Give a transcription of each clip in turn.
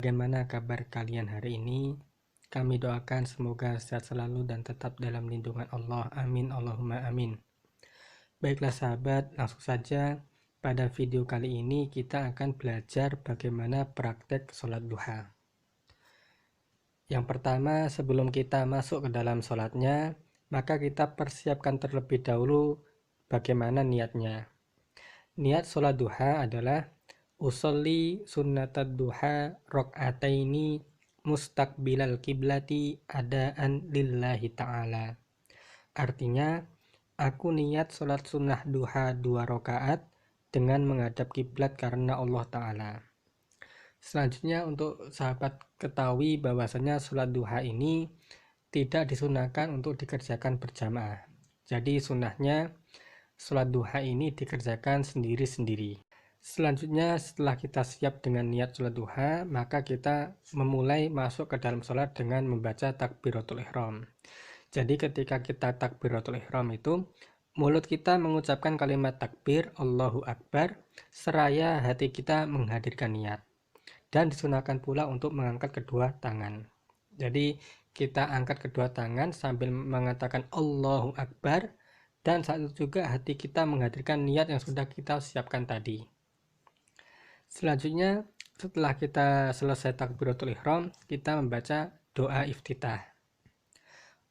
Bagaimana kabar kalian hari ini? Kami doakan semoga sehat selalu dan tetap dalam lindungan Allah. Amin Allahumma amin. Baiklah sahabat, langsung saja pada video kali ini kita akan belajar bagaimana praktek sholat duha. Yang pertama, sebelum kita masuk ke dalam sholatnya, maka kita persiapkan terlebih dahulu bagaimana niatnya. Niat sholat duha adalah usolli sunnatad duha rok'ataini mustaqbilal kiblati adaan lillahi ta'ala. Artinya, aku niat sholat sunnah duha 2 rakaat dengan menghadap kiblat karena Allah Ta'ala. Selanjutnya untuk sahabat ketahui bahwasanya sholat duha ini tidak disunahkan untuk dikerjakan berjamaah. Jadi sunnahnya sholat duha ini dikerjakan sendiri-sendiri. Selanjutnya setelah kita siap dengan niat sholat duha, maka kita memulai masuk ke dalam sholat dengan membaca takbiratul ihram. Jadi ketika kita takbiratul ihram itu, mulut kita mengucapkan kalimat takbir Allahu Akbar seraya hati kita menghadirkan niat. Dan disunahkan pula untuk mengangkat kedua tangan. Jadi kita angkat kedua tangan sambil mengatakan Allahu Akbar, dan saat itu juga hati kita menghadirkan niat yang sudah kita siapkan tadi. Selanjutnya setelah kita selesai takbiratul ihram, kita membaca doa iftitah.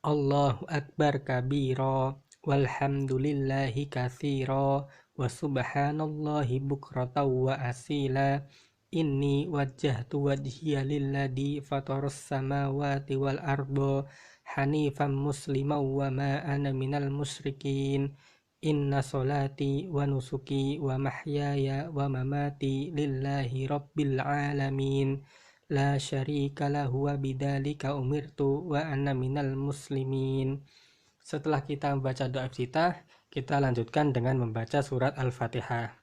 Allahu Akbar kabira walhamdulillahi katsira wa subhanallahi bukratan wa asila. Inni wajjahtu wajhiya lilladzi fatarus samawati wal arda hanifan musliman wa ma ana minal musyrikin. Inna solati wa nusuki wa mahyaya wa mamati lillahi rabbil alamin la syarika lahu wa bidzalika umirtu wa ana minal muslimin. Setelah kita membaca doa iftitah, kita lanjutkan dengan membaca surat Al-Fatihah.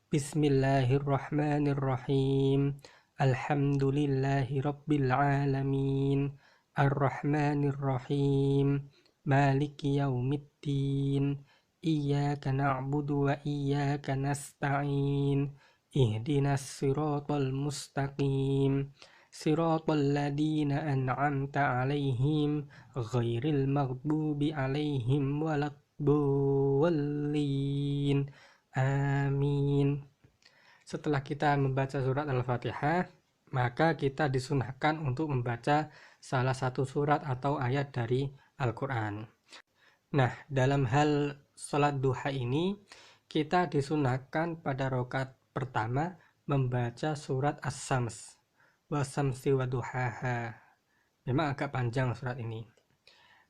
Bismillahirrahmanirrahim. Alhamdulillahi rabbil alamin. Ar-Rahmanir-Rahim. Maliki yaumiddin. Iyyaka na'budu wa iyyaka nasta'in. Ihdinas siratal mustaqim. Siratal ladzina an'amta 'alaihim ghairil maghdubi 'alaihim waladdallin. Amin. Setelah kita membaca surat Al-Fatihah, maka kita disunahkan untuk membaca salah satu surat atau ayat dari Al-Quran. Nah, dalam hal sholat duha ini, kita disunahkan pada rakaat pertama membaca surat As-Sams, Wasamsi wa duhaha. Memang agak panjang surat ini.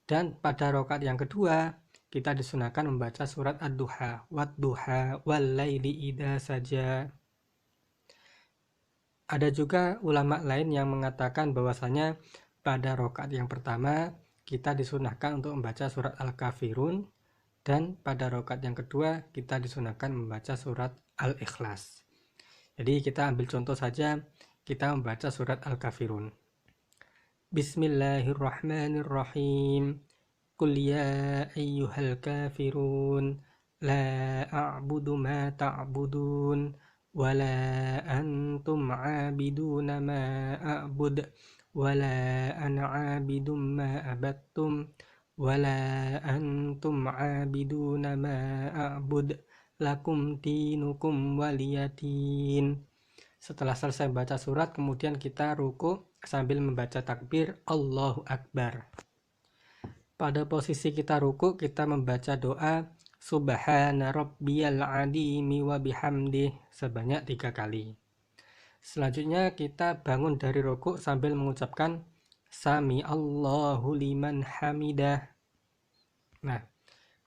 Dan pada rakaat yang kedua, kita disunahkan membaca surat Ad-Duha, Wad-Duha, Wal-Laili idza saja. Ada juga ulama lain yang mengatakan bahwasanya pada rakaat yang pertama kita disunahkan untuk membaca surat Al-Kafirun, dan pada rakaat yang kedua kita disunahkan membaca surat Al-Ikhlas. Jadi kita ambil contoh saja, kita membaca surat Al-Kafirun. Bismillahirrahmanirrahim. Qul ya ayyuhal kafirun la a'budu ma ta'budun wala antum 'abiduna ma a'bud wala ana 'abidum ma abattum wala antum 'abiduna ma a'bud lakum dinukum waliyadin. Setelah selesai membaca surat, kemudian kita ruku sambil membaca takbir Allahu Akbar. Pada posisi kita ruku, kita membaca doa Subhana rabbiyal azimi wa bihamdih sebanyak 3 kali. Selanjutnya kita bangun dari ruku sambil mengucapkan Sami Allahu liman hamidah. Nah,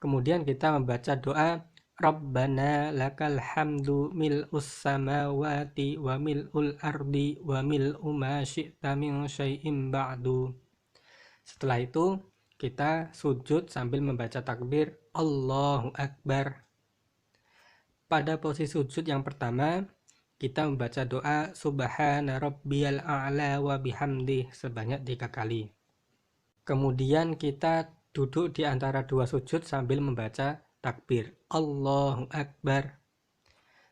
kemudian kita membaca doa Rabbana lakal hamdu mil'us samawati wa mil'ul ardi wa mil'u ma syi'ta min syai'im ba'du. Setelah itu kita sujud sambil membaca takbir Allahu Akbar. Pada posisi sujud yang pertama, kita membaca doa Subhana rabbiyal a'la wa bihamdih sebanyak 3 kali. Kemudian kita duduk di antara 2 sujud sambil membaca takbir Allahu Akbar.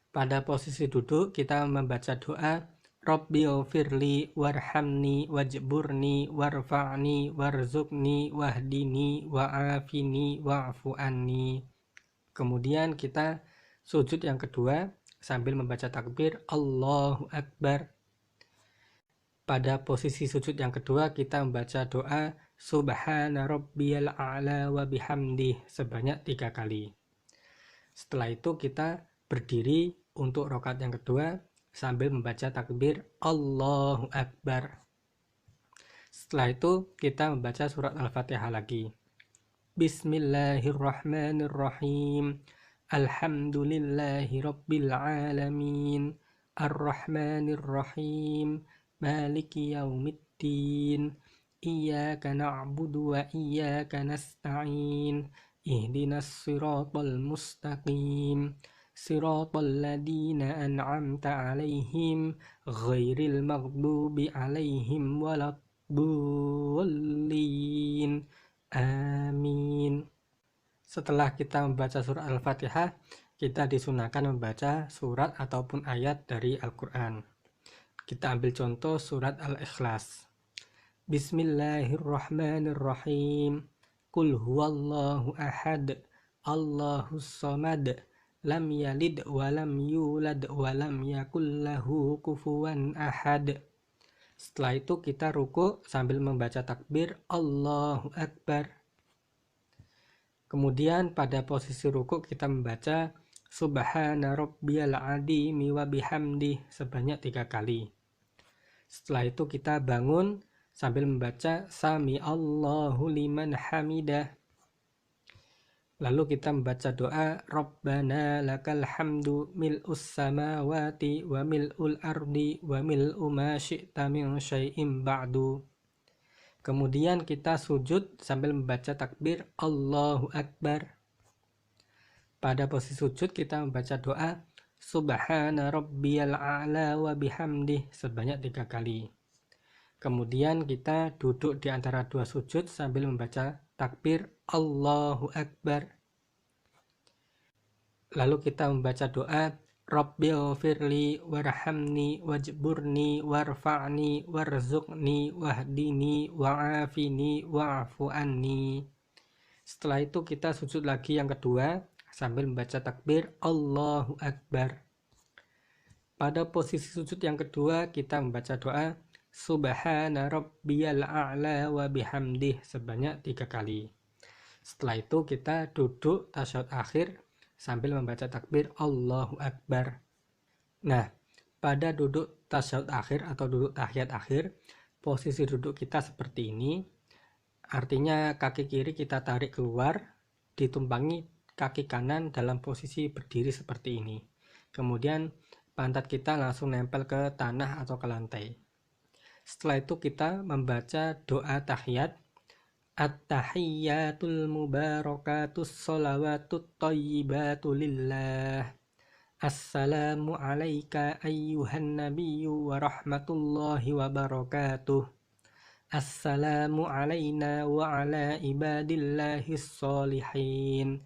Pada posisi duduk kita membaca doa Rabbighfirli warhamni wajburni warfa'ni warzuqni wahdini wa'afini wa'fu anni. Kemudian kita sujud yang kedua sambil membaca takbir Allahu Akbar. Pada posisi sujud yang kedua kita membaca doa Subhana rabbiyal a'la wa bihamdih sebanyak 3 kali. Setelah itu kita berdiri untuk rakaat yang kedua sambil membaca takbir Allahu Akbar. Setelah itu kita membaca surat Al-Fatihah lagi. Bismillahirrahmanirrahim. Alhamdulillahi rabbil alamin. Ar-Rahmanirrahim. Maliki yaumiddin. Iyyaka na'budu wa iyyaka nasta'in. Ihdinas siratal mustaqim. Siratal ladzina an'amta 'alaihim ghairil maghdubi 'alaihim waladdallin. Amin. Setelah kita membaca surat Al-Fatihah, kita disunahkan membaca surat ataupun ayat dari Al-Quran. Kita ambil contoh surat Al-Ikhlas. Bismillahirrahmanirrahim. Qul huwallahu ahad, Allahus samad, lam yalid wa lam yulad wa lam yakul lahu kufuwan ahad. Setelah itu kita ruku sambil membaca takbir Allahu Akbar. Kemudian pada posisi ruku kita membaca Subhana rabbiyal azimi wa bihamdih sebanyak 3 kali. Setelah itu kita bangun sambil membaca Sami Allahu liman hamidah. Lalu kita membaca doa Rabbana lakal hamdu mil'us samawati wa mil'ul ardi wa mil'u ma syi'ta min syai'im ba'du. Kemudian kita sujud sambil membaca takbir Allahu Akbar. Pada posisi sujud kita membaca doa Subhana rabbiyal a'la wa bihamdih sebanyak 3 kali. Kemudian kita duduk di antara 2 sujud sambil membaca takbir Allahu Akbar. Lalu kita membaca doa Rabbighfirli warhamni wajburni warfa'ni warzuqni wahdini wa'afini wa'fu anni. Setelah itu kita sujud lagi yang kedua sambil membaca takbir Allahu Akbar. Pada posisi sujud yang kedua kita membaca doa Subhana rabbiyal a'la wa bihamdih sebanyak 3 kali. Setelah itu kita duduk tasyahud akhir sambil membaca takbir Allahu Akbar. Nah, pada duduk tasyahud akhir atau duduk tahiyat akhir, posisi duduk kita seperti ini. Artinya kaki kiri kita tarik keluar, ditumpangi kaki kanan dalam posisi berdiri seperti ini. Kemudian pantat kita langsung nempel ke tanah atau ke lantai. Setelah itu kita membaca doa tahiyat At-tahiyyatul mubarakatus sholawatut thayyibatu lillah. Assalamu alayka ayyuhan nabiyyu wa rahmatullahi wa barakatuh. Assalamu alayna wa ala ibadillahis sholihin.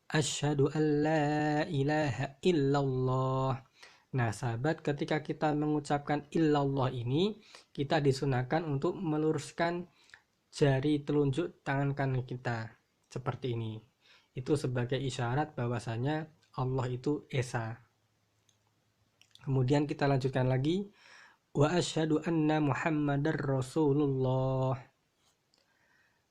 Asyhadu an la ilaha illallah. Nah sahabat, ketika kita mengucapkan illallah ini, kita disunahkan untuk meluruskan jari telunjuk tangan kanan kita seperti ini. Itu sebagai isyarat bahwasanya Allah itu Esa. Kemudian kita lanjutkan lagi. Wa asyhadu anna Muhammadar Rasulullah.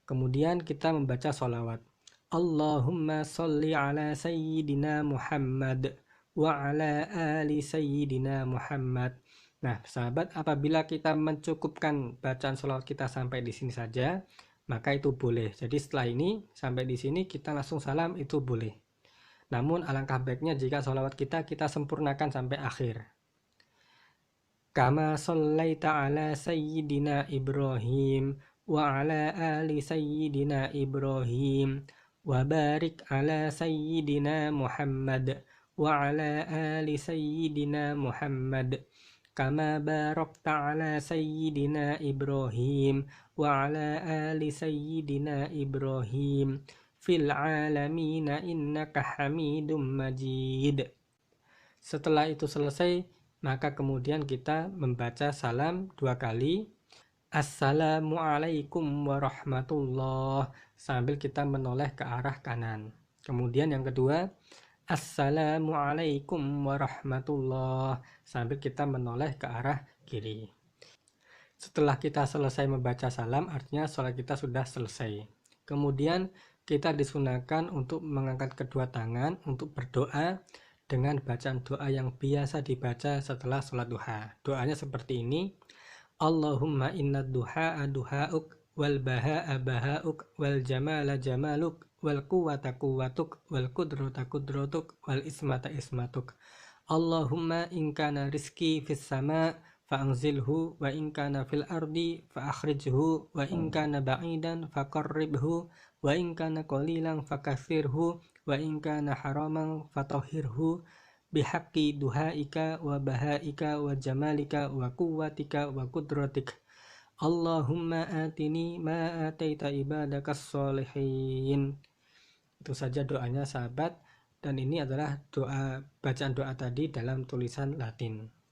Kemudian kita membaca sholawat. Allahumma sholli ala sayyidina Muhammad wa ala ali sayyidina Muhammad. Nah, sahabat, apabila kita mencukupkan bacaan sholawat kita sampai di sini saja, maka itu boleh. Jadi setelah ini sampai di sini kita langsung salam, itu boleh. Namun alangkah baiknya jika sholawat kita sempurnakan sampai akhir. Kama shallaita ala sayyidina Ibrahim wa ala ali sayyidina Ibrahim wa barik ala sayyidina Muhammad wa ala ali sayyidina Muhammad kama barakta ala sayyidina Ibrahim wa ala ali sayyidina Ibrahim fil alamina innaka hamidum majid. Setelah itu selesai, maka kemudian kita membaca salam 2 kali. Assalamualaikum warahmatullah, sambil kita menoleh ke arah kanan. Kemudian yang kedua, Assalamualaikum warahmatullah, sambil kita menoleh ke arah kiri. Setelah kita selesai membaca salam, artinya sholat kita sudah selesai. Kemudian kita disunahkan untuk mengangkat kedua tangan untuk berdoa dengan bacaan doa yang biasa dibaca setelah sholat duha. Doanya seperti ini. Allahumma inna duha'a duha'uk wal baha'a baha'uk wal jamala jamaluk wal quwwata quwwatuk wal qudrata qudratuk wal ismata ismatuk. Allahumma in kana rizki fis sama' fa'anzilhu wa in kana fil ardi fa'akhrijhu wa in kana ba'idan faqarribhu wa in kana qalilan fakathirhu wa in kana haraman fatahhirhu bihaqqi duhaika wa bahaika wa jamalika wa quwwatika wa qudratik. Allahumma atini ma ataita ibadakas sholihin. Itu saja doanya sahabat, dan ini adalah bacaan doa tadi dalam tulisan Latin.